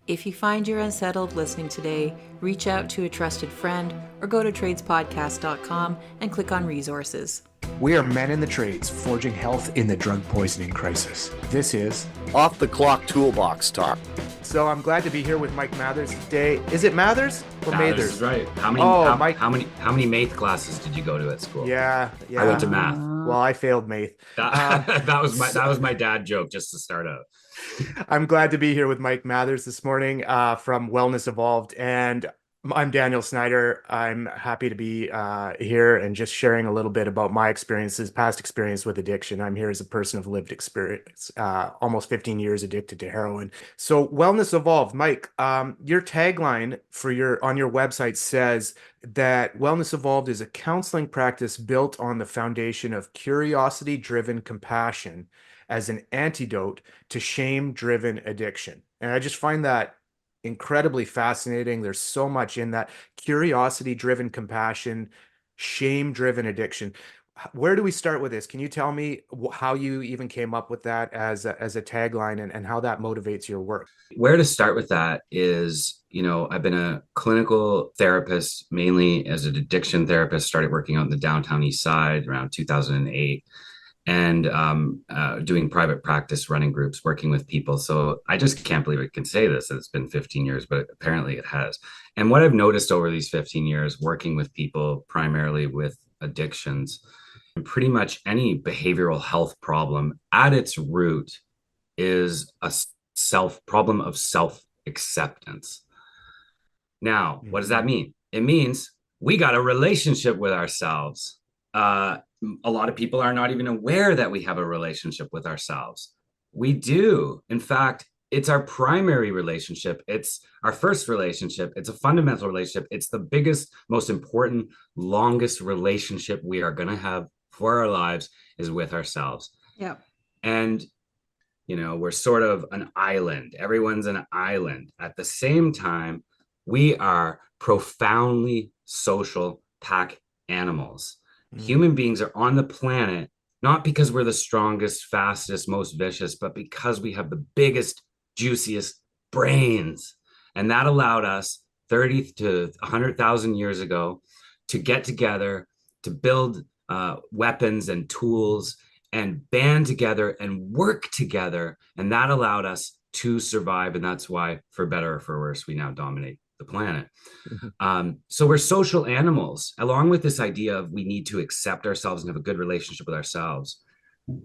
If you find you're unsettled listening today, reach out to a trusted friend or go to tradespodcast.com and click on resources. We are men in the trades, forging health in the drug poisoning crisis. This is Off the Clock Toolbox Talk. So I'm glad to be here with Mike Mathers today. Is it Mathers or Mathers is right. How many math classes did you go to at school? Yeah. I went to math. Well, I failed math. That was my dad joke just to start out. I'm glad to be here with Mike Mathers this morning from Wellness Evolved, and I'm Daniel Snyder. I'm happy to be here and just sharing a little bit about my experiences, past experience with addiction. I'm here as a person of lived experience, almost 15 years addicted to heroin. So Wellness Evolved, Mike, your tagline on your website says that Wellness Evolved is a counseling practice built on the foundation of curiosity-driven compassion as an antidote to shame-driven addiction. And I just find that incredibly fascinating. There's so much in that: curiosity-driven compassion, shame-driven addiction. Where do we start with this? Can you tell me how you even came up with that as a tagline and how that motivates your work? Where to start with that is, I've been a clinical therapist, mainly as an addiction therapist, started working out in the downtown east side around 2008. And doing private practice, running groups, working with people. So I just can't believe I can say this, that it's been 15 years, but apparently it has. And what I've noticed over these 15 years, working with people primarily with addictions, and pretty much any behavioral health problem at its root is a problem of self-acceptance. Now, what does that mean? It means we got a relationship with ourselves. A lot of people are not even aware that we have a relationship with ourselves. We do. In fact, it's our primary relationship. It's our first relationship. It's a fundamental relationship. It's the biggest, most important, longest relationship we are going to have for our lives is with ourselves. Yeah. And, we're sort of an island. Everyone's an island. At the same time, we are profoundly social pack animals. Human beings are on the planet, not because we're the strongest, fastest, most vicious, but because we have the biggest, juiciest brains. And that allowed us 30 to 100,000 years ago to get together, to build weapons and tools and band together and work together. And that allowed us to survive. And that's why, for better or for worse, we now dominate the planet. So we're social animals, along with this idea of we need to accept ourselves and have a good relationship with ourselves.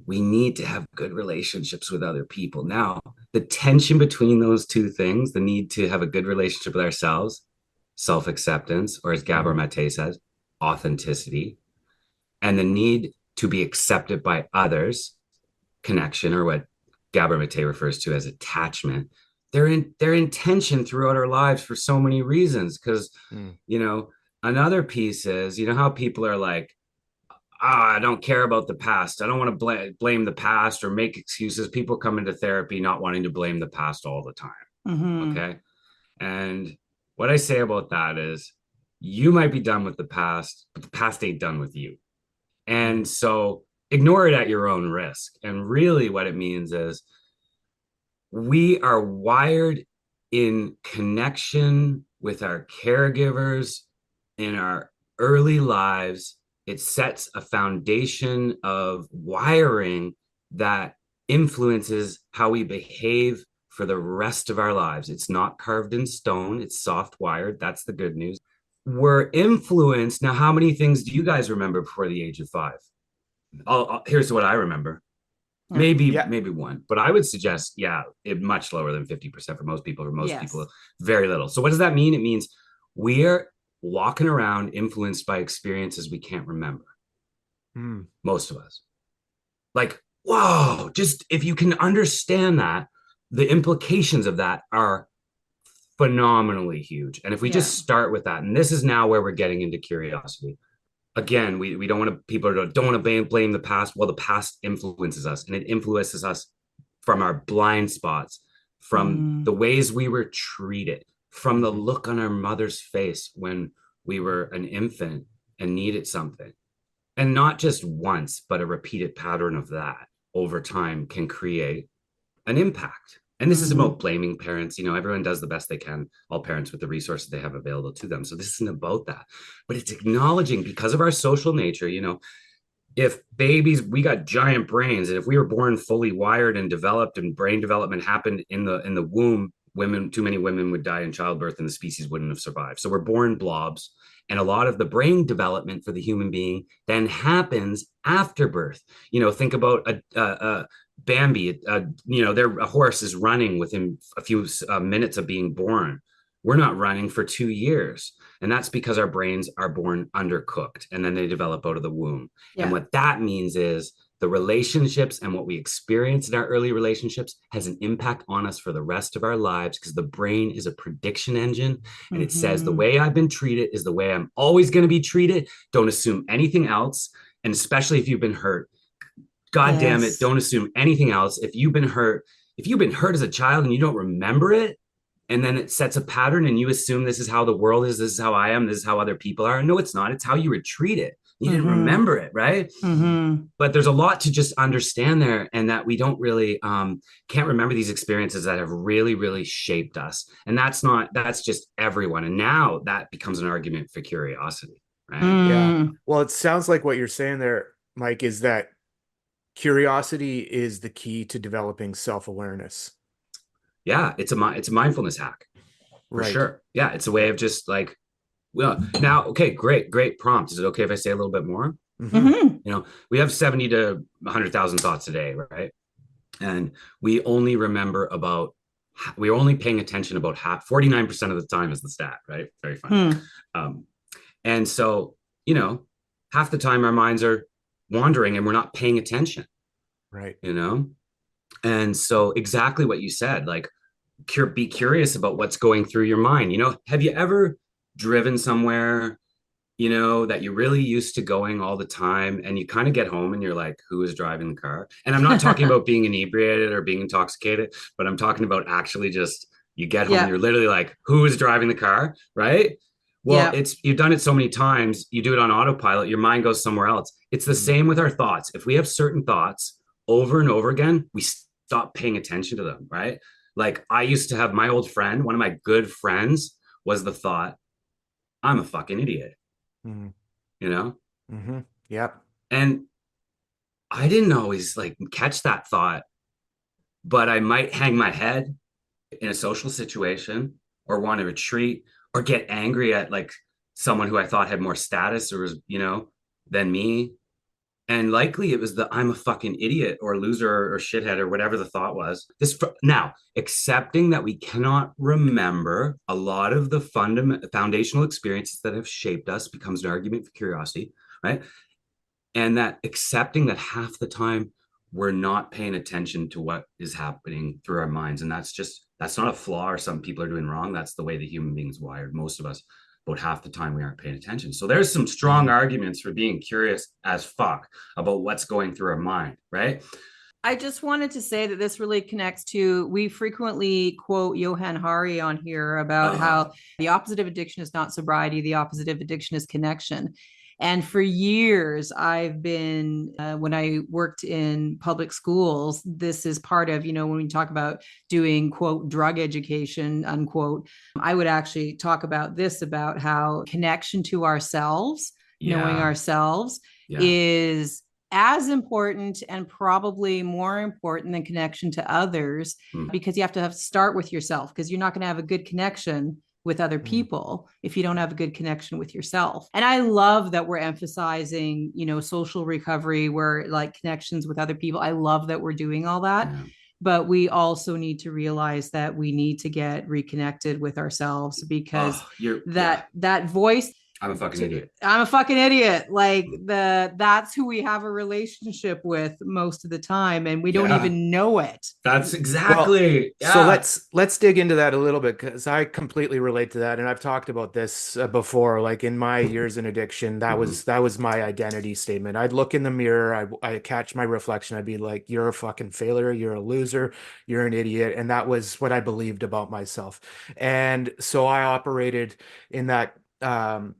We need to have good relationships with other people. Now, the tension between those two things, the need to have a good relationship with ourselves, self-acceptance, or as Gabor Mate says, authenticity, and the need to be accepted by others, connection, or what Gabor Mate refers to as attachment. They're in tension throughout our lives for so many reasons. Because, another piece is, how people are like, I don't care about the past. I don't want to blame the past or make excuses. People come into therapy not wanting to blame the past all the time. Mm-hmm. Okay. And what I say about that is you might be done with the past, but the past ain't done with you. And so ignore it at your own risk. And really what it means is, we are wired in connection with our caregivers in our early lives. It sets a foundation of wiring that influences how we behave for the rest of our lives. It's not carved in stone. It's soft wired. That's the good news. We're influenced. Now, how many things do you guys remember before the age of 5? Here's what I remember. Maybe one, but I would suggest, much lower than 50% for most people. For most people, very little. So what does that mean? It means we're walking around influenced by experiences we can't remember. Most of us. Like, whoa, just if you can understand that, the implications of that are phenomenally huge. And if we just start with that, and this is now where we're getting into curiosity. Again, we don't want to, people don't want to blame the past. Well, the past influences us, and it influences us from our blind spots, from the ways we were treated, from the look on our mother's face when we were an infant and needed something. And not just once, but a repeated pattern of that over time can create an impact. And this isn't about blaming parents. You know, everyone does the best they can, all parents with the resources they have available to them. So this isn't about that, but it's acknowledging, because of our social nature, you know, if babies, we got giant brains, and if we were born fully wired and developed and brain development happened in the womb, too many women would die in childbirth and the species wouldn't have survived. So we're born blobs, and a lot of the brain development for the human being then happens after birth. You know, think about a Bambi, you know, a horse is running within a few minutes of being born. We're not running for 2 years. And that's because our brains are born undercooked and then they develop out of the womb. Yeah. And what that means is the relationships and what we experience in our early relationships has an impact on us for the rest of our lives, because the brain is a prediction engine. And it says the way I've been treated is the way I'm always going to be treated. Don't assume anything else. And especially if you've been hurt, God damn it, don't assume anything else. If you've been hurt as a child and you don't remember it, and then it sets a pattern and you assume this is how the world is, this is how I am, this is how other people are. No, it's not. It's how you were treated. You didn't remember it, right? But there's a lot to just understand there, and that we don't really can't remember these experiences that have really, really shaped us. And that's just everyone. And now that becomes an argument for curiosity, right? Yeah. Well, it sounds like what you're saying there, Mike, is that curiosity is the key to developing self-awareness. Yeah, it's a mindfulness hack for sure. Yeah, it's a way of just like, well, now, okay, great prompt. Is it okay if I say a little bit more? You know, we have 70 to 100,000 thoughts a day, right? And we're only paying attention about 49% of the time is the stat, right? Very funny. And so, you know, half the time our minds are wandering and we're not paying attention, right? You know. And so exactly what you said, like, be curious about what's going through your mind. You know, have you ever driven somewhere, you know, that you're really used to going all the time, and you kind of get home and you're like, who is driving the car? And I'm not talking about being inebriated or being intoxicated, but I'm talking about actually just, you get home and you're literally like, who is driving the car? Right? Well, you've done it so many times, you do it on autopilot, your mind goes somewhere else. It's the same with our thoughts. If we have certain thoughts over and over again, we stop paying attention to them, right? Like, I used to have my old friend, one of my good friends, was the thought, I'm a fucking idiot. You know? Yep. And I didn't always like catch that thought, but I might hang my head in a social situation or want to retreat or get angry at like someone who I thought had more status or was, you know, than me. And likely it was the I'm a fucking idiot or loser or shithead or whatever the thought was. Now, accepting that we cannot remember a lot of the foundational experiences that have shaped us becomes an argument for curiosity, right? And that accepting that half the time we're not paying attention to what is happening through our minds. And that's not a flaw or something people are doing wrong. That's the way the human being is wired. Most of us, about half the time, we aren't paying attention. So there's some strong arguments for being curious as fuck about what's going through our mind, right? I just wanted to say that this really connects to, we frequently quote Johann Hari on here about how the opposite of addiction is not sobriety, the opposite of addiction is connection. And for years, I've been, when I worked in public schools, this is part of, you know, when we talk about doing, quote, drug education, unquote, I would actually talk about this, about how connection to ourselves, knowing ourselves is as important and probably more important than connection to others, because you have to start with yourself, because you're not going to have a good connection with other people if you don't have a good connection with yourself. And I love that we're emphasizing, you know, social recovery, where like connections with other people. I love that we're doing all that. But we also need to realize that we need to get reconnected with ourselves, because that voice, I'm a fucking idiot. I'm a fucking idiot. Like that's who we have a relationship with most of the time, and we don't even know it. That's exactly. So let's dig into that a little bit, because I completely relate to that, and I've talked about this before. Like in my years in addiction, that was my identity statement. I'd look in the mirror, I'd catch my reflection, I'd be like, "You're a fucking failure. You're a loser. You're an idiot," and that was what I believed about myself. And so I operated in that.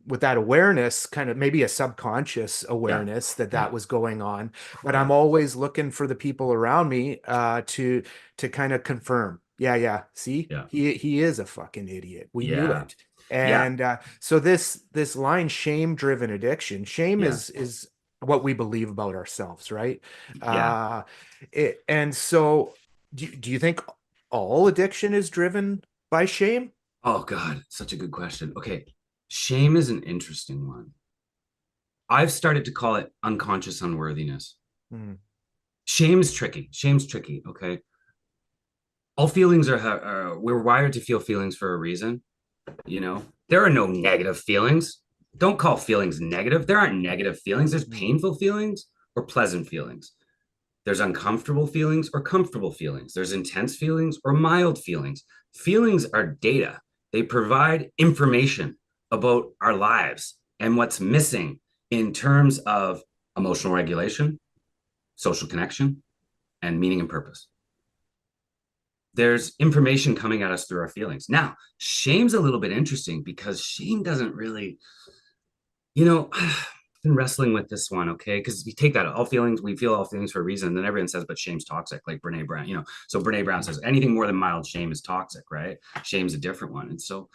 With that awareness, kind of maybe a subconscious awareness that was going on, but I'm always looking for the people around me to kind of confirm, Yeah. See, Yeah. he is a fucking idiot. We knew Yeah. it. And so this line, shame-driven addiction, shame is what we believe about ourselves, right? Yeah. And so do you think all addiction is driven by shame? Oh God, such a good question. Okay. Shame is an interesting one. I've started to call it unconscious unworthiness. Mm. Shame's tricky. Shame's tricky. Okay. All feelings we're wired to feel feelings for a reason. You know, there are no negative feelings. Don't call feelings negative. There aren't negative feelings. There's painful feelings or pleasant feelings. There's uncomfortable feelings or comfortable feelings. There's intense feelings or mild feelings. Feelings are data. They provide information about our lives and what's missing in terms of emotional regulation, social connection, and meaning and purpose. There's information coming at us through our feelings. Now, shame's a little bit interesting because shame doesn't really, I've been wrestling with this one, okay? Because you take that, all feelings, we feel all feelings for a reason. And then everyone says, but shame's toxic, like Brene Brown, So Brene Brown says anything more than mild shame is toxic, right? Shame's a different one. And so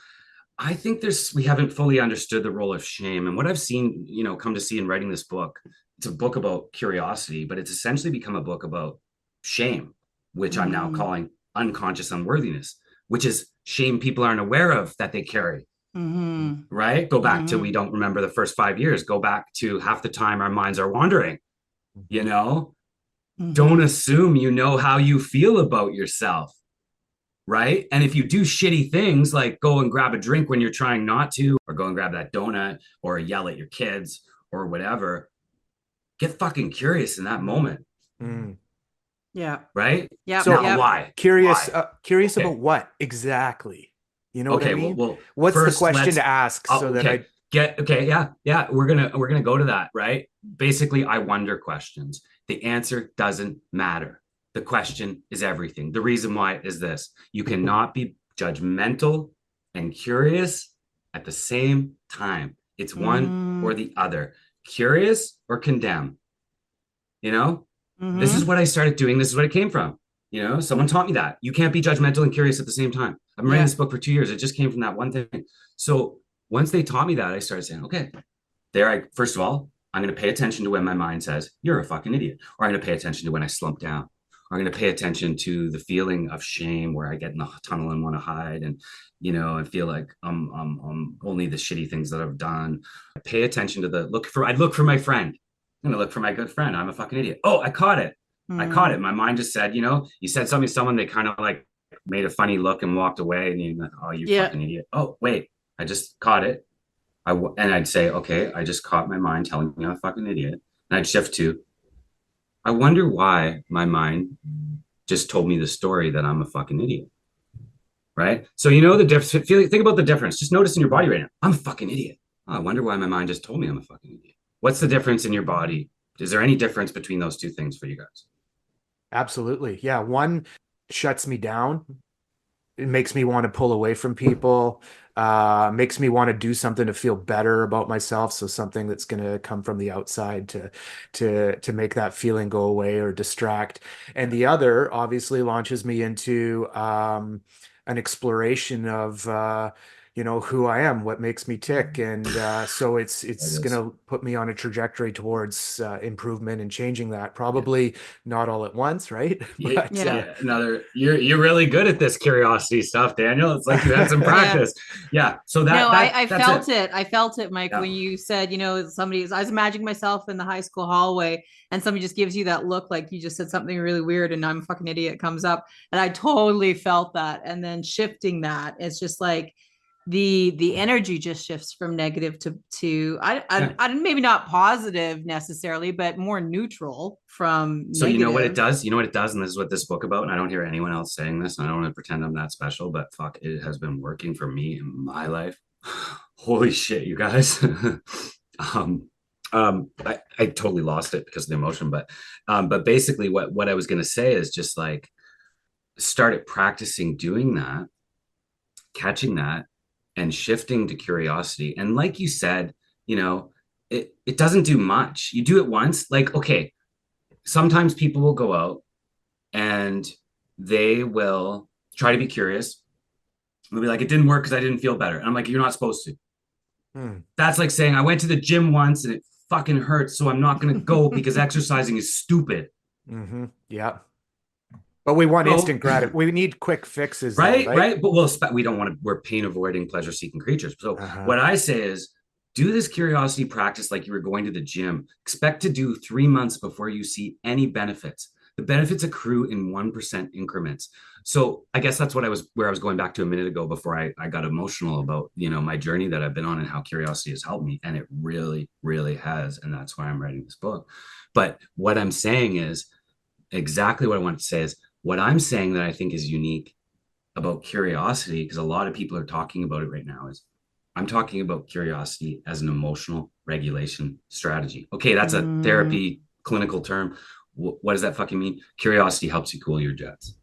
I think we haven't fully understood the role of shame. And what I've seen, come to see in writing this book, it's a book about curiosity, but it's essentially become a book about shame, which I'm now calling unconscious unworthiness, which is shame people aren't aware of that they carry. Right? Go back to we don't remember the first 5 years. Go back to half the time our minds are wandering. Don't assume you know how you feel about yourself. Right? And if you do shitty things like go and grab a drink when you're trying not to, or go and grab that donut, or yell at your kids, or whatever, get fucking curious in that moment. Yeah. Right? Yeah. So why? Curious Okay. about what exactly? You know what I mean? Well, what's the first, question to ask so that I yeah. We're gonna go to that, right? Basically, I wonder questions. The answer doesn't matter. The question is everything. The reason why is this: you cannot be judgmental and curious at the same time. It's one or the other. Curious or condemn. This is what I started doing. This is what it came from. Someone taught me that you can't be judgmental and curious at the same time. I've been writing this book for 2 years. It just came from that one thing. So once they taught me that, I started saying, okay, first of all, I'm going to pay attention to when my mind says, you're a fucking idiot. Or I'm going to pay attention to when I slump down. Or I'm going to pay attention to the feeling of shame where I get in the tunnel and want to hide and, and feel like I'm only the shitty things that I've done. I pay attention to I'd look for my friend. I'm going to look for my good friend. I'm a fucking idiot. Oh, I caught it. I caught it. My mind just said, you said something to someone, they kind of like made a funny look and walked away. And you're like, oh, you fucking idiot. Oh, wait, I just caught it. And I'd say, okay, I just caught my mind telling me I'm a fucking idiot. And I'd shift to, I wonder why my mind just told me the story that I'm a fucking idiot. Right? So the difference. Think about the difference. Just notice in your body right now, I'm a fucking idiot. Oh, I wonder why my mind just told me I'm a fucking idiot. What's the difference in your body? Is there any difference between those two things for you guys? Absolutely. Yeah. One shuts me down. It makes me want to pull away from people, makes me want to do something to feel better about myself. So something that's going to come from the outside to make that feeling go away or distract. And the other obviously launches me into an exploration of who I am, what makes me tick. And so it's going to put me on a trajectory towards improvement and changing that. Probably not all at once, right? But, you're really good at this curiosity stuff, Daniel. It's like you had some practice. So I felt it. I felt it, Mike, when you said, I was imagining myself in the high school hallway and somebody just gives you that look like you just said something really weird and I'm a fucking idiot comes up. And I totally felt that. And then shifting that, it's just like, the energy just shifts from negative to I maybe not positive necessarily, but more neutral from so negative. You know what it does, and this is what this book about, and I don't hear anyone else saying this, and I don't want to pretend I'm that special, but fuck, it has been working for me in my life. Holy shit, you guys. I totally lost it because of the emotion, but basically what I was going to say is just like started practicing doing that, catching that, and shifting to curiosity. And like you said, it doesn't do much. You do it once, like, okay, sometimes people will go out and they will try to be curious. They'll be like, it didn't work because I didn't feel better. And I'm like, you're not supposed to. That's like saying I went to the gym once and it fucking hurts, so I'm not going to go because exercising is stupid. Yeah. But we want instant gratitude. We need quick fixes. Right, though, right. But we don't want to, we're pain avoiding, pleasure seeking creatures. So what I say is do this curiosity practice like you were going to the gym. Expect to do 3 months before you see any benefits. The benefits accrue in 1% increments. So I guess that's where I was going back to a minute ago before I got emotional about, my journey that I've been on and how curiosity has helped me. And it really, really has. And that's why I'm writing this book. But what I'm saying is exactly what I want to say is what I'm saying that I think is unique about curiosity, because a lot of people are talking about it right now, is I'm talking about curiosity as an emotional regulation strategy. Okay, that's a therapy clinical term. What does that fucking mean? Curiosity helps you cool your jets.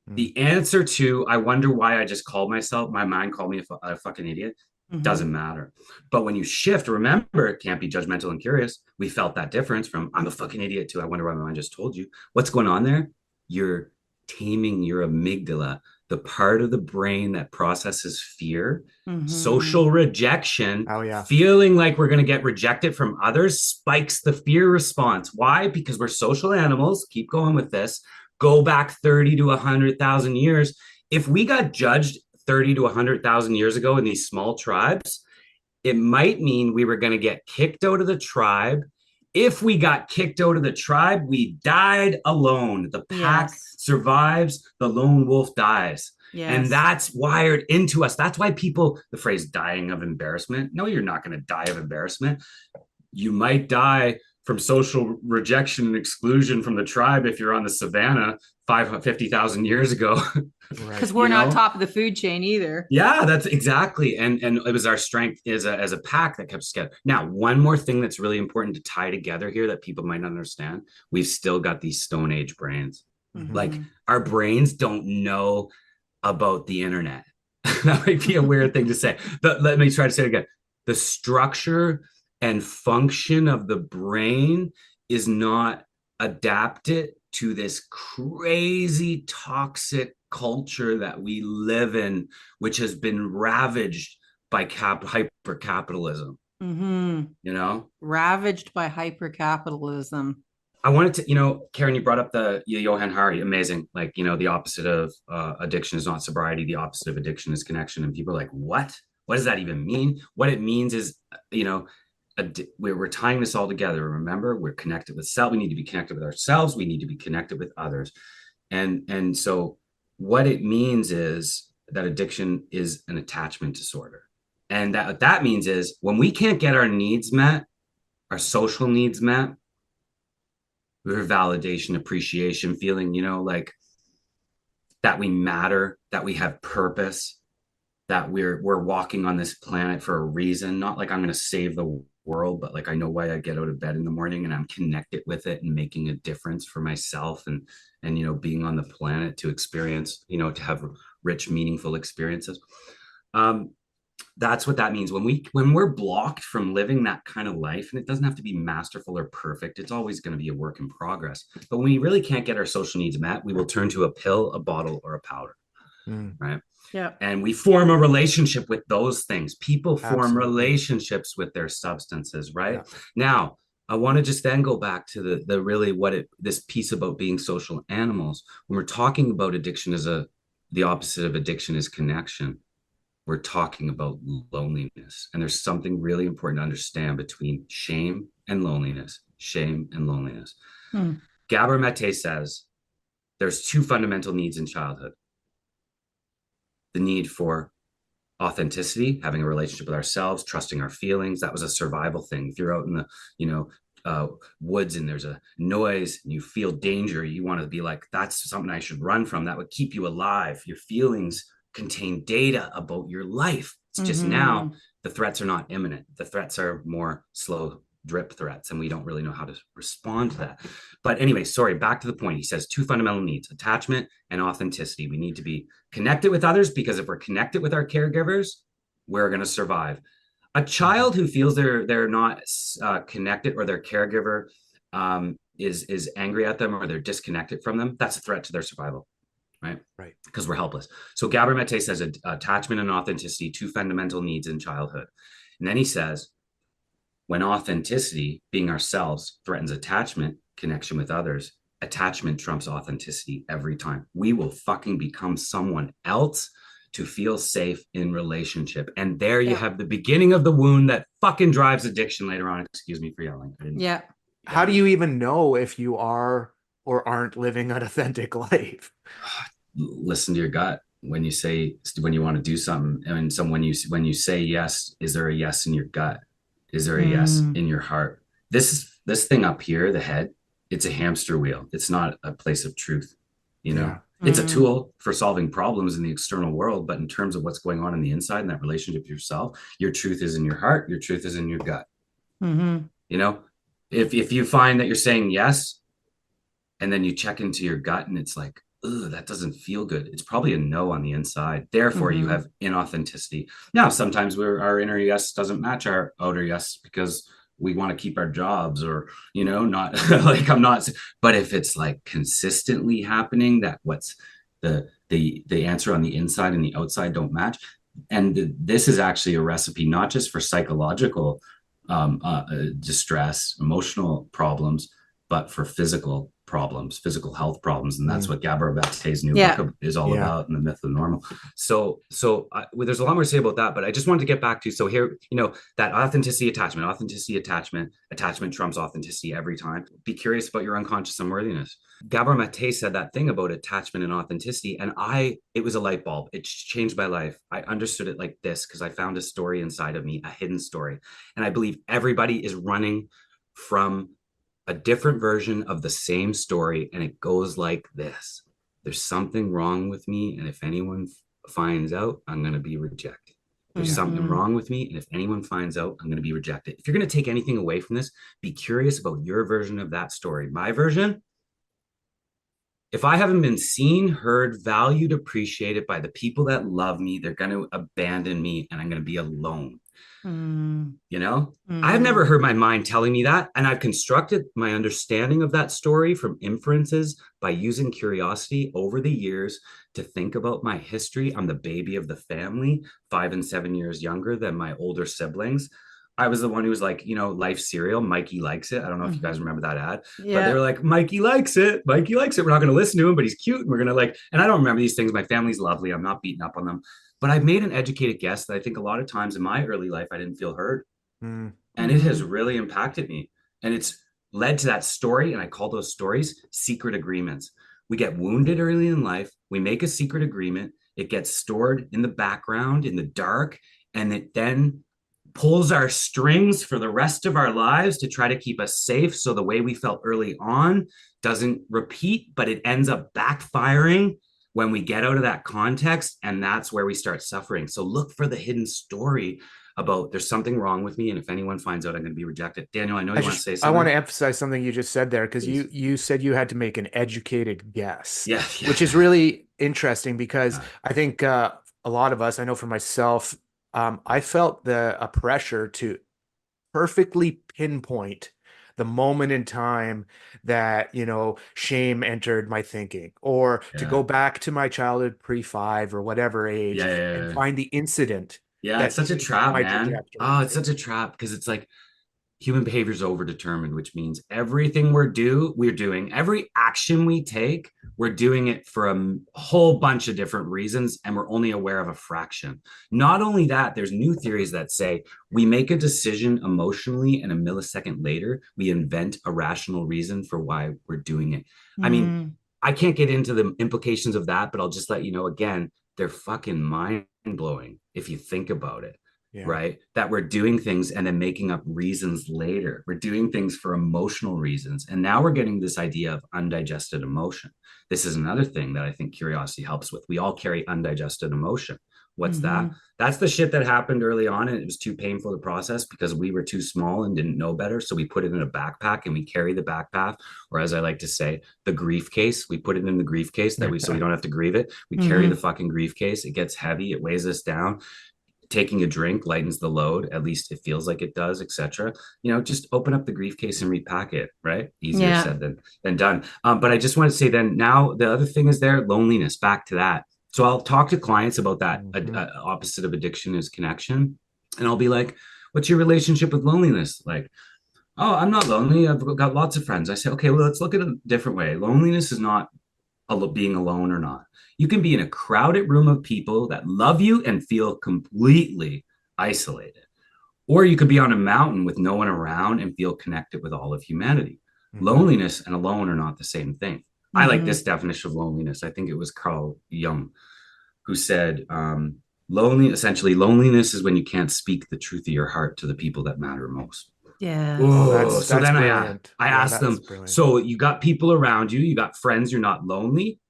The answer to, I wonder why I just called myself, my mind called me a fucking idiot, doesn't matter. But when you shift, remember, it can't be judgmental and curious. We felt that difference from I'm a fucking idiot to I wonder why my mind just told you. What's going on there? You're taming your amygdala, the part of the brain that processes fear, social rejection, feeling like we're going to get rejected from others spikes the fear response. Why? Because we're social animals. Keep going with this. Go back 30 to 100,000 years. If we got judged 30 to 100,000 years ago in these small tribes, it might mean we were going to get kicked out of the tribe. If we got kicked out of the tribe, we died alone. The pack survives, the lone wolf dies. And that's wired into us. That's why the phrase dying of embarrassment. No, you're not going to die of embarrassment. You might die from social rejection and exclusion from the tribe if you're on the savannah 50,000 years ago. Because we're not top of the food chain either. Yeah, that's exactly. And it was our strength as a pack that kept us together. Now, one more thing that's really important to tie together here that people might not understand. We've still got these Stone Age brains. Like our brains don't know about the internet. That might be a weird thing to say, but let me try to say it again. The structure and function of the brain is not adapted to this crazy toxic culture that we live in, which has been ravaged by hyper capitalism. Ravaged by hyper capitalism. I wanted to, Karen, you brought up the Johann Hari, amazing. Like, the opposite of addiction is not sobriety. The opposite of addiction is connection. And people are like, what? What does that even mean? What it means is, we're tying this all together. Remember, we're connected with self. We need to be connected with ourselves. We need to be connected with others. And so what it means is that addiction is an attachment disorder. And what that means is when we can't get our needs met, our social needs met, we're validation, appreciation, feeling, like that we matter, that we have purpose, that we're walking on this planet for a reason, not like I'm going to save the world, but like I know why I get out of bed in the morning and I'm connected with it and making a difference for myself and being on the planet to experience, to have rich, meaningful experiences. That's what that means. When we're blocked from living that kind of life, and it doesn't have to be masterful or perfect, it's always going to be a work in progress. But when we really can't get our social needs met, we will turn to a pill, a bottle, or a powder. Right. Yeah. And we form a relationship with those things. People form relationships with their substances, right? Yeah. Now, I want to just then go back to the really this piece about being social animals. When we're talking about addiction the opposite of addiction is connection. We're talking about loneliness. And there's something really important to understand between shame and loneliness. Shame and loneliness. Gabor Mate says there's two fundamental needs in childhood. The need for authenticity, having a relationship with ourselves, trusting our feelings. That was a survival thing. If you're out in the, woods and there's a noise and you feel danger, you want to be like, that's something I should run from. That would keep you alive. Your feelings contain data about your life. It's just now the threats are not imminent. The threats are more slow drip threats, and we don't really know how to respond to that. But anyway, back to the point. He says two fundamental needs, attachment and authenticity. We need to be connected with others, because if we're connected with our caregivers, we're going to survive. A child who feels they're not connected, or their caregiver is angry at them, or they're disconnected from them, that's a threat to their survival. right? Right. Because we're helpless. So Gabor Mate says attachment and authenticity, two fundamental needs in childhood. And then he says, when authenticity, being ourselves, threatens attachment, connection with others, attachment trumps authenticity every time. We will fucking become someone else to feel safe in relationship. And there you have the beginning of the wound that fucking drives addiction later on. Excuse me for yelling. Yeah. How do you even know if you are or aren't living an authentic life? Listen to your gut when you want to do something. And so when you say yes, is there a yes in your gut? Is there a yes in your heart? This thing up here, the head, it's a hamster wheel. It's not a place of truth. You know, it's a tool for solving problems in the external world. But in terms of what's going on in the inside and that relationship with yourself, your truth is in your heart. Your truth is in your gut. You know, if you find that you're saying yes, and then you check into your gut and it's like, ugh, that doesn't feel good. It's probably a no on the inside. Therefore, you have inauthenticity. Now, sometimes our inner yes doesn't match our outer yes because we want to keep our jobs or, you know, not like I'm not. But if it's like consistently happening, that what's the answer on the inside and the outside don't match. And this is actually a recipe, not just for psychological distress, emotional problems, but for physical problems, physical health problems. And that's what Gabor Mate's new book is all about, and the myth of normal. So there's a lot more to say about that, but I just wanted to get back to, so here, you know, that authenticity, attachment trumps authenticity every time. Be curious about your unconscious unworthiness. Gabor Mate said that thing about attachment and authenticity, and it was a light bulb. It changed my life. I understood it like this because I found a story inside of me, a hidden story. And I believe everybody is running from a different version of the same story, and it goes like this: there's something wrong with me, and if anyone finds out, I'm going to be rejected. There's something wrong with me, and if anyone finds out, I'm going to be rejected. If you're going to take anything away from this, be curious about your version of that story. My version: if I haven't been seen, heard, valued, appreciated by the people that love me, they're going to abandon me, and I'm going to be alone. You know, I've never heard my mind telling me that. And I've constructed my understanding of that story from inferences by using curiosity over the years to think about my history. I'm the baby of the family, 5 and 7 years younger than my older siblings. I was the one who was like, you know, life cereal, Mikey likes it. I don't know if you guys remember that ad, but they were like, Mikey likes it. Mikey likes it. We're not going to listen to him, but he's cute. And we're going to like, and I don't remember these things. My family's lovely. I'm not beating up on them. But I've made an educated guess that I think a lot of times in my early life, I didn't feel heard. And it has really impacted me. And it's led to that story. And I call those stories secret agreements. We get wounded early in life. We make a secret agreement. It gets stored in the background, in the dark. And it then pulls our strings for the rest of our lives to try to keep us safe. So the way we felt early on doesn't repeat, but it ends up backfiring when we get out of that context, and that's where we start suffering. So look for the hidden story about there's something wrong with me, and if anyone finds out, I'm going to be rejected. Daniel, I know you want to say something. I want to emphasize something you just said there, because you said you had to make an educated guess, which is really interesting because I think a lot of us, I know for myself, I felt a pressure to perfectly pinpoint the moment in time that, you know, shame entered my thinking, or to go back to my childhood pre-5 or whatever age and find the incident. It's such a trap, man. Oh, it's such a trap because it's like human behavior is overdetermined, which means everything we're doing, every action we take, we're doing it for a whole bunch of different reasons, and we're only aware of a fraction. Not only that, there's new theories that say we make a decision emotionally, and a millisecond later, we invent a rational reason for why we're doing it. I mean, I can't get into the implications of that, but I'll just let you know again, they're fucking mind-blowing if you think about it. Right? That we're doing things and then making up reasons later. We're doing things for emotional reasons. And now we're getting this idea of undigested emotion. This is another thing that I think curiosity helps with. We all carry undigested emotion. What's that? That's the shit that happened early on, and it was too painful to process because we were too small and didn't know better. So we put it in a backpack and we carry the backpack, or as I like to say, the grief case. We put it in the grief case so we don't have to grieve it. We carry the fucking grief case. It gets heavy. It weighs us down. taking a drink lightens the load, at least it feels like it does, etc. Just open up the grief case and repack it, right? Easier said than done. But I just want to say then, now the other thing is there, loneliness, back to that. So I'll talk to clients about that. Opposite of addiction is connection. And I'll be like, what's your relationship with loneliness like? Oh, I'm not lonely, I've got lots of friends. I say, okay, well, let's look at it a different way. Loneliness is not being alone or not. You can be in a crowded room of people that love you and feel completely isolated. Or you could be on a mountain with no one around and feel connected with all of humanity. Loneliness and alone are not the same thing. I like this definition of loneliness. I think it was Carl Jung who said, loneliness is when you can't speak the truth of your heart to the people that matter most. Yeah. That's so then brilliant. I asked them, brilliant. So you got people around you, you got friends, you're not lonely.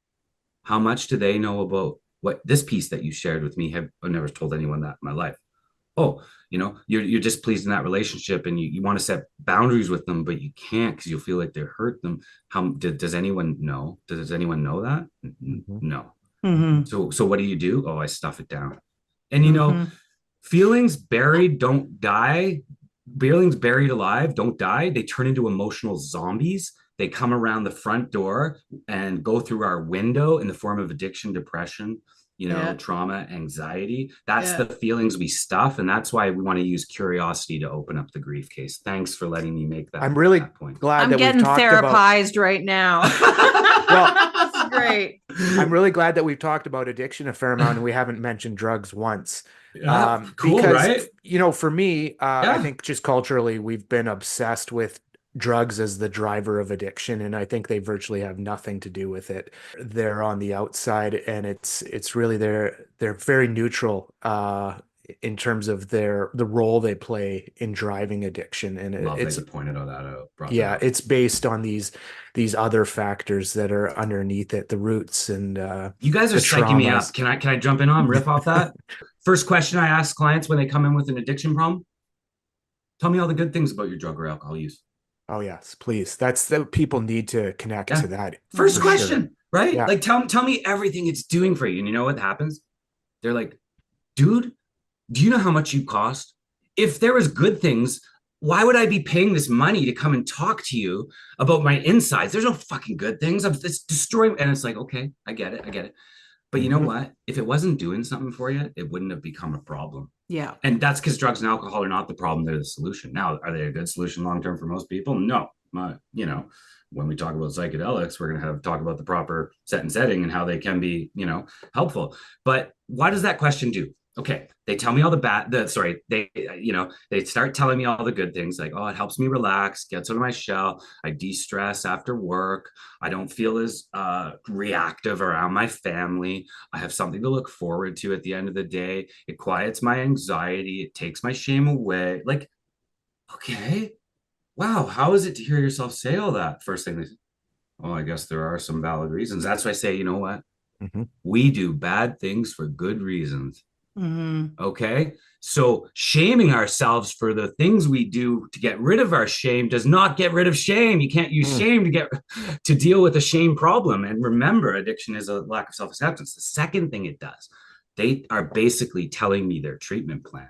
How much do they know about what this piece that you shared with me? I've never told anyone that in my life. Oh, you're displeased in that relationship and you want to set boundaries with them, but you can't because you'll feel like they hurt them. Does anyone know? Does anyone know that? No. So what do? Oh, I stuff it down. And feelings buried don't die. Feelings buried alive don't die. They turn into emotional zombies. They come around the front door and go through our window in the form of addiction, depression, trauma, anxiety. That's the feelings we stuff. And that's why we want to use curiosity to open up the grief case. Thanks for letting me make that. I'm really point. glad I'm that getting we've talked therapized right now. Well, this is great. I'm really glad that we've talked about addiction a fair amount and we haven't mentioned drugs once. Cool, because, right? For me, I think just culturally, we've been obsessed with drugs as the driver of addiction, and I think they virtually have nothing to do with it. They're on the outside, and it's really they're very neutral in terms of the role they play in driving addiction. And it's pointed all that out. It's based on these other factors that are underneath it, the roots and you guys are psyching me up. Can I jump in on riff off that? First question I ask clients when they come in with an addiction problem: tell me all the good things about your drug or alcohol use. Oh yes, please. That's that people need to connect to that. First question, right? Yeah. Like tell me everything it's doing for you. And you know what happens? They're like, dude, do you know how much you cost? If there was good things, why would I be paying this money to come and talk to you about my insides? There's no fucking good things. It's destroying. And it's like, okay, I get it. But you know what? If it wasn't doing something for you, it wouldn't have become a problem. Yeah. And that's because drugs and alcohol are not the problem. They're the solution. Now, are they a good solution long-term for most people? No. When we talk about psychedelics, we're going to talk about the proper set and setting and how they can be, helpful. But what does that question do? Okay, they tell me all they start telling me all the good things, like, oh, it helps me relax, gets out of my shell, I de-stress after work, I don't feel as reactive around my family, I have something to look forward to at the end of the day, it quiets my anxiety, it takes my shame away. Like, okay, wow, how is it to hear yourself say all that? First thing they say, oh, I guess there are some valid reasons. That's why I say, you know what? We do bad things for good reasons. Okay, so shaming ourselves for the things we do to get rid of our shame does not get rid of shame. You can't use shame to deal with a shame problem. And remember, addiction is a lack of self-acceptance. The second thing it does, they are basically telling me their treatment plan.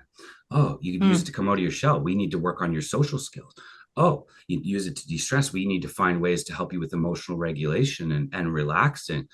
Oh, you can use it to come out of your shell. We need to work on your social skills. Oh, you use it to de-stress. We need to find ways to help you with emotional regulation and relaxing,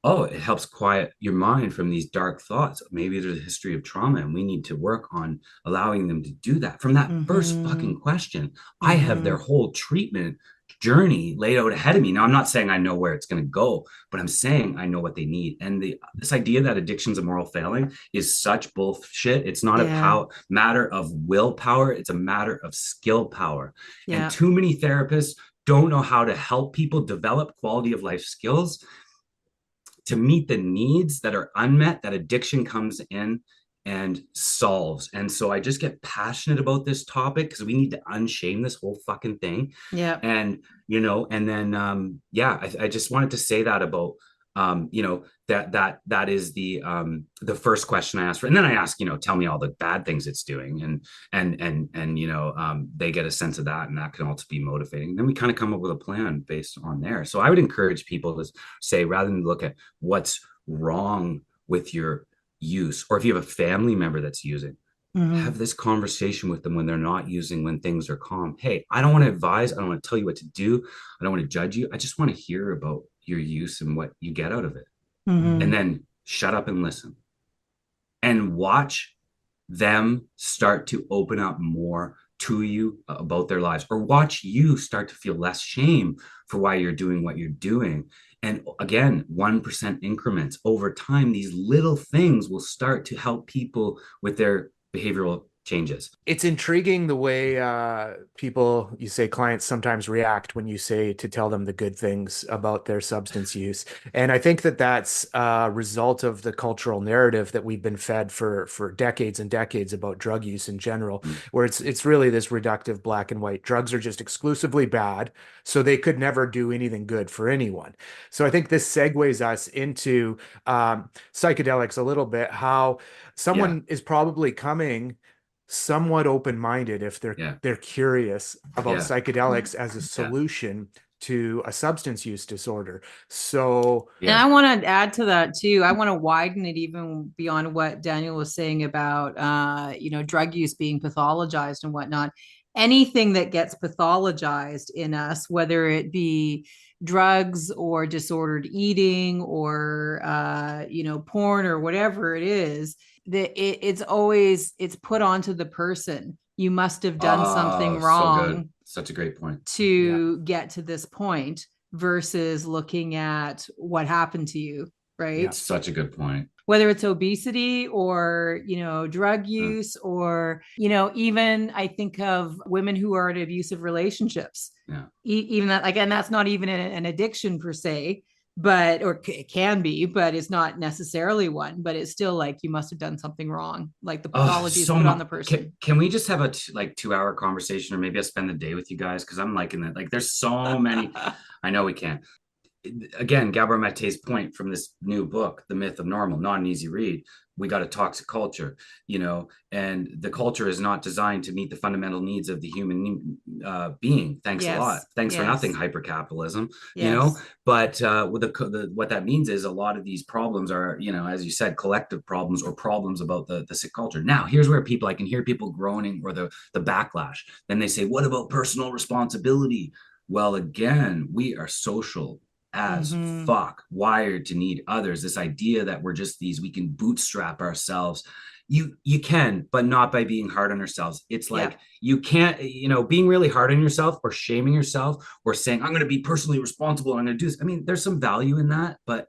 Oh, it helps quiet your mind from these dark thoughts. Maybe there's a history of trauma and we need to work on allowing them to do that. From that first fucking question, I have their whole treatment journey laid out ahead of me. Now, I'm not saying I know where it's going to go, but I'm saying I know what they need. And this idea that addiction's a moral failing is such bullshit. It's not a matter of willpower. It's a matter of skill power. Yeah. And too many therapists don't know how to help people develop quality of life skills to meet the needs that are unmet, that addiction comes in and solves. And so I just get passionate about this topic because we need to unshame this whole fucking thing. Yeah. And, and then, I just wanted to say that about, that is the first question I asked for. And then I ask, tell me all the bad things it's doing. And they get a sense of that, and that can also be motivating. And then we kind of come up with a plan based on there. So I would encourage people to say, rather than look at what's wrong with your use, or if you have a family member that's using, Mhm. have this conversation with them when they're not using, when things are calm. Hey, I don't want to advise. I don't want to tell you what to do. I don't want to judge you. I just want to hear about your use and what you get out of it. Mhm. And then shut up and listen and watch them start to open up more to you about their lives, or watch you start to feel less shame for why you're doing what you're doing. And again, 1% increments over time, these little things will start to help people with their behavioral changes. It's intriguing the way people, you say clients sometimes react when you say to tell them the good things about their substance use. And I think that that's a result of the cultural narrative that we've been fed for decades and decades about drug use in general, where it's really this reductive black and white. Drugs are just exclusively bad, so they could never do anything good for anyone. So I think this segues us into psychedelics a little bit, how someone is probably coming somewhat open-minded if they're curious about psychedelics as a solution to a substance use disorder. So and I want to add to that too. I want to widen it even beyond what Daniel was saying about drug use being pathologized and whatnot. Anything that gets pathologized in us, whether it be drugs or disordered eating or porn or whatever it is, it's put onto the person. You must have done something wrong. Such a great point. To get to this point versus looking at what happened to you, right? Yeah, such a good point. Whether it's obesity or, drug use or, even I think of women who are in abusive relationships. Yeah. Even that, again, that's not even an addiction per se, but, or it can be, but it's not necessarily one, but it's still like, you must have done something wrong. Like the pathology is put on the person. Can we just have a 2-hour conversation, or maybe I'll spend the day with you guys? Cause I'm liking it. Like there's so many, I know we can. Again, Gabor Mate's point from this new book, The Myth of Normal, not an easy read. We got a toxic culture, and the culture is not designed to meet the fundamental needs of the human being. Thanks a lot. Thanks for nothing, hypercapitalism, but what that means is a lot of these problems are, as you said, collective problems or problems about the sick culture. Now, here's where I can hear people groaning, or the backlash. Then they say, what about personal responsibility? Well, again, we are social as fuck, wired to need others. This idea that we're just we can bootstrap ourselves. You can, but not by being hard on ourselves. It's like you can't, being really hard on yourself or shaming yourself or saying, I'm going to be personally responsible, I'm going to do this. I mean, there's some value in that, but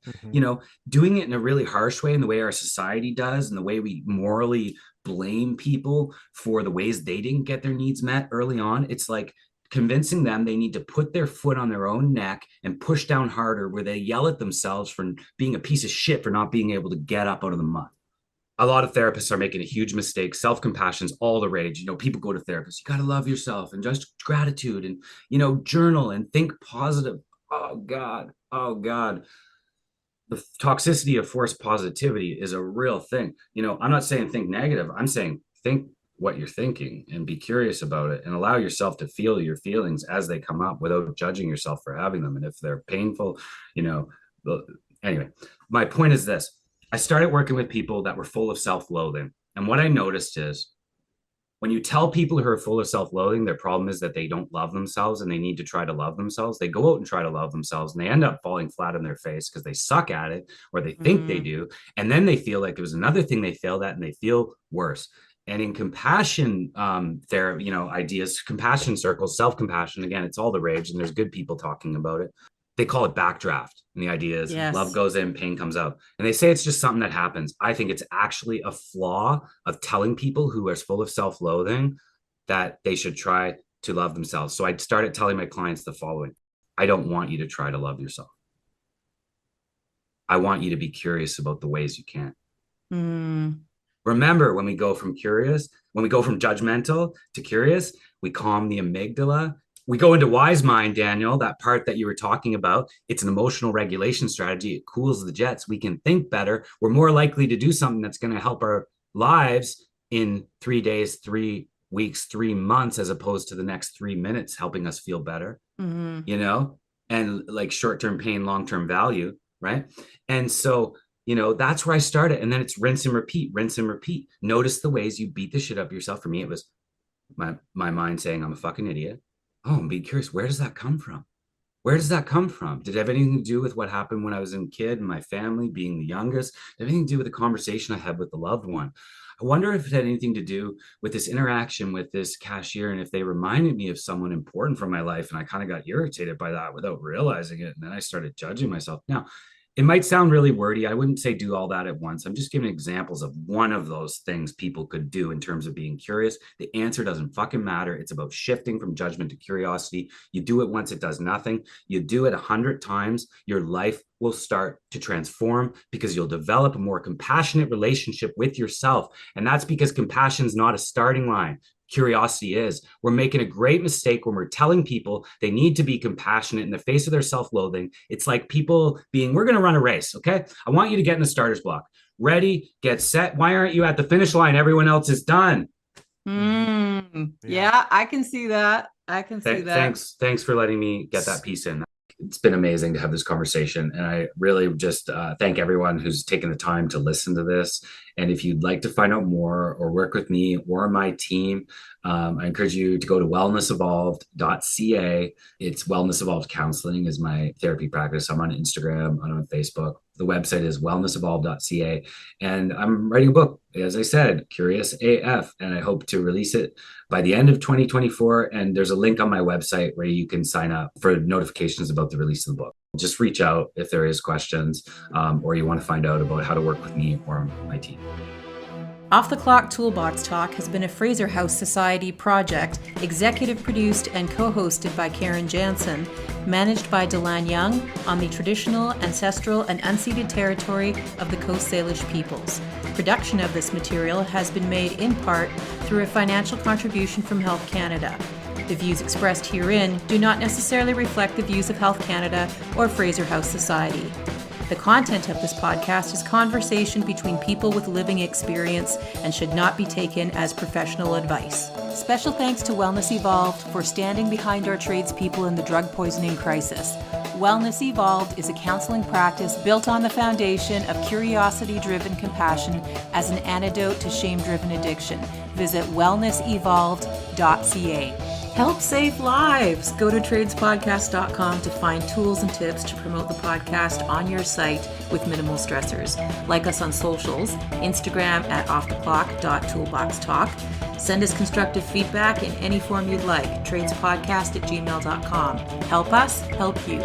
doing it in a really harsh way, in the way our society does, and the way we morally blame people for the ways they didn't get their needs met early on. It's like convincing them they need to put their foot on their own neck and push down harder, where they yell at themselves for being a piece of shit for not being able to get up out of the mud. A lot of therapists are making a huge mistake. Self-compassion's all the rage. People go to therapists. You got to love yourself and just gratitude and, journal and think positive. Oh God. The toxicity of forced positivity is a real thing. I'm not saying think negative. I'm saying think what you're thinking and be curious about it, and allow yourself to feel your feelings as they come up without judging yourself for having them. And if they're painful, anyway, my point is this. I started working with people that were full of self-loathing. And what I noticed is when you tell people who are full of self-loathing, their problem is that they don't love themselves and they need to try to love themselves. They go out and try to love themselves, and they end up falling flat on their face because they suck at it, or they think they do. And then they feel like it was another thing they failed at, and they feel worse. And in compassion therapy, ideas, compassion circles, self-compassion, again, it's all the rage, and there's good people talking about it. They call it backdraft. And the idea is love goes in, pain comes out. And they say it's just something that happens. I think it's actually a flaw of telling people who are full of self-loathing that they should try to love themselves. So I started telling my clients the following. I don't want you to try to love yourself. I want you to be curious about the ways you can. Remember, when we go from judgmental to curious, we calm the amygdala. We go into wise mind, Daniel, that part that you were talking about. It's an emotional regulation strategy. It cools the jets. We can think better. We're more likely to do something that's going to help our lives in 3 days, 3 weeks, 3 months, as opposed to the next 3 minutes helping us feel better, and like short-term pain, long-term value, right? And so That's where I started. And then it's rinse and repeat, rinse and repeat. Notice the ways you beat the shit up yourself. For me, it was my mind saying I'm a fucking idiot. Oh, I'm being curious. Where does that come from? Where does that come from? Did it have anything to do with what happened when I was a kid and my family being the youngest? Did it have anything to do with the conversation I had with the loved one? I wonder if it had anything to do with this interaction with this cashier and if they reminded me of someone important from my life. And I kind of got irritated by that without realizing it. And then I started judging myself. Now, it might sound really wordy. I wouldn't say do all that at once. I'm just giving examples of one of those things people could do in terms of being curious. The answer doesn't fucking matter. It's about shifting from judgment to curiosity. You do it once, it does nothing. You do it 100 times, your life will start to transform because you'll develop a more compassionate relationship with yourself. And that's because compassion is not a starting line. Curiosity is. We're making a great mistake when we're telling people they need to be compassionate in the face of their self-loathing. It's like people being, we're going to run a race, okay? I want you to get in the starter's block. Ready, get set. Why aren't you at the finish line? Everyone else is done. Yeah, I can see that. I can see that. Thanks for letting me get that piece in. It's been amazing to have this conversation. And I really just thank everyone who's taken the time to listen to this. And if you'd like to find out more or work with me or my team, I encourage you to go to wellnessevolved.ca. It's Wellness Evolved Counseling is my therapy practice. I'm on Instagram, I'm on Facebook. The website is wellnessevolved.ca. And I'm writing a book, as I said, Curious AF, and I hope to release it by the end of 2024. And there's a link on my website where you can sign up for notifications about the release of the book. Just reach out if there is questions or you want to find out about how to work with me or my team. Off the Clock Toolbox Talk has been a Fraser House Society project, executive produced and co-hosted by Karen Jansen, managed by Delan Young on the traditional, ancestral, and unceded territory of the Coast Salish peoples. Production of this material has been made in part through a financial contribution from Health Canada. The views expressed herein do not necessarily reflect the views of Health Canada or Fraser House Society. The content of this podcast is conversation between people with living experience and should not be taken as professional advice. Special thanks to Wellness Evolved for standing behind our tradespeople in the drug poisoning crisis. Wellness Evolved is a counseling practice built on the foundation of curiosity-driven compassion as an antidote to shame-driven addiction. Visit wellnessevolved.ca. Help save lives. Go to tradespodcast.com to find tools and tips to promote the podcast on your site with minimal stressors. Like us on socials, Instagram at offtheclock.toolboxtalk. Send us constructive feedback in any form you'd like. tradespodcast@gmail.com. Help us, help you.